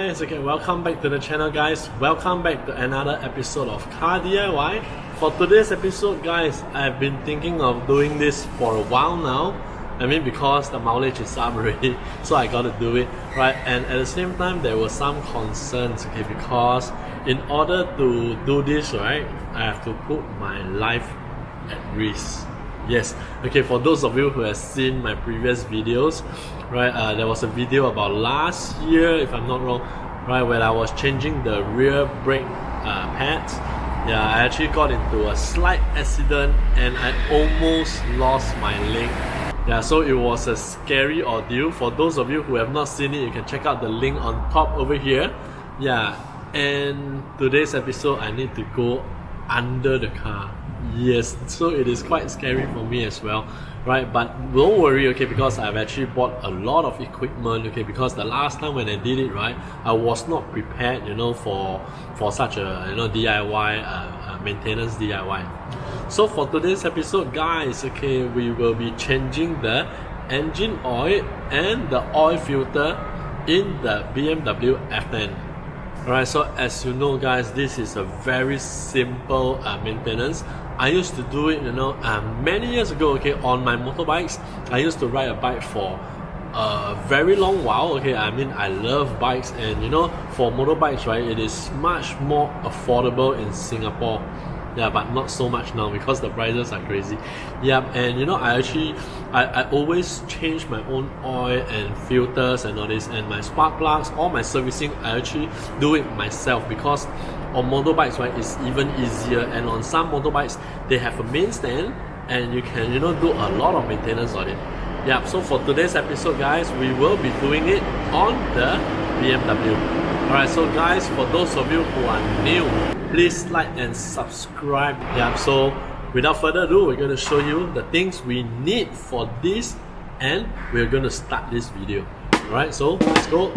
guys, okay, welcome back to the channel guys. Welcome back to another episode of Car DIY. For today's episode guys, I've been thinking of doing this for a while now. I mean, because the mileage is up already, so I gotta do it, right? And at the same time, there were some concerns, okay, because in order to do this, right, I have to put my life at risk. Yes, okay, for those of you who have seen my previous videos, right, there was a video about last year, if I'm not wrong, right, when I was changing the rear brake pads. Yeah, I actually got into a slight accident and I almost lost my leg. Yeah, so it was a scary ordeal. For those of you who have not seen it, you can check out the link on top over here. Yeah, and today's episode, I need to go under the car. Yes, so it is quite scary for me as well, right? But don't worry, okay, because I've actually bought a lot of equipment, okay, because the last time when I did it, right, I was not prepared, you know, for such a, you know, DIY, maintenance DIY. So for today's episode, guys, okay, we will be changing the engine oil and the oil filter in the BMW F10. Alright, so as you know guys, this is a very simple maintenance. I used to do it, you know, many years ago, okay, on my motorbikes. I used to ride a bike for a very long while, okay. I mean, I love bikes, and you know, for motorbikes, right, it is much more affordable in Singapore. Yeah, but not so much now because the prices are crazy. Yeah, and you know, I always change my own oil and filters and all this, and my spark plugs, all my servicing, I actually do it myself, because on motorbikes, right, it's even easier. And on some motorbikes, they have a main stand and you can, you know, do a lot of maintenance on it. Yeah, so for today's episode guys, we will be doing it on the BMW. Alright, so guys, for those of you who are new, please like and subscribe. Yeah, so without further ado, we're going to show you the things we need for this, and we're going to start this video. Alright, so let's go.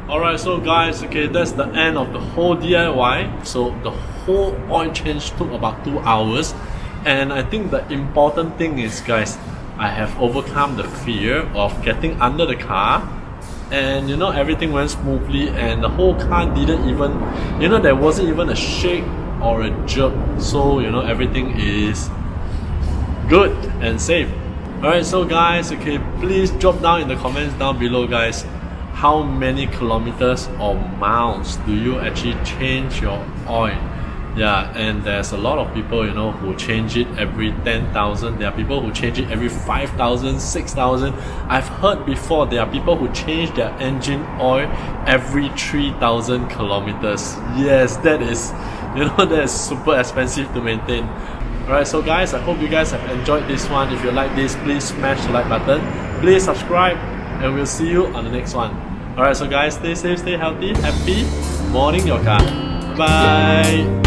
Alright, so guys, okay, that's the end of the whole DIY. So the whole oil change took about 2 hours, and I think the important thing is, guys, I have overcome the fear of getting under the car, and you know, everything went smoothly, and the whole car didn't even, you know, there wasn't even a shake or a jerk. So you know, everything is good and safe. Alright, so guys, okay, please drop down in the comments down below, guys, how many kilometers or miles do you actually change your oil? Yeah, and there's a lot of people, you know, who change it every 10,000. There are people who change it every 5,000, 6,000. I've heard before there are people who change their engine oil every 3,000 kilometers. Yes, that is, you know, that is super expensive to maintain. Alright, so guys, I hope you guys have enjoyed this one. If you like this, please smash the like button. Please subscribe, and we'll see you on the next one. Alright, so guys, stay safe, stay healthy, happy morning your car. Bye.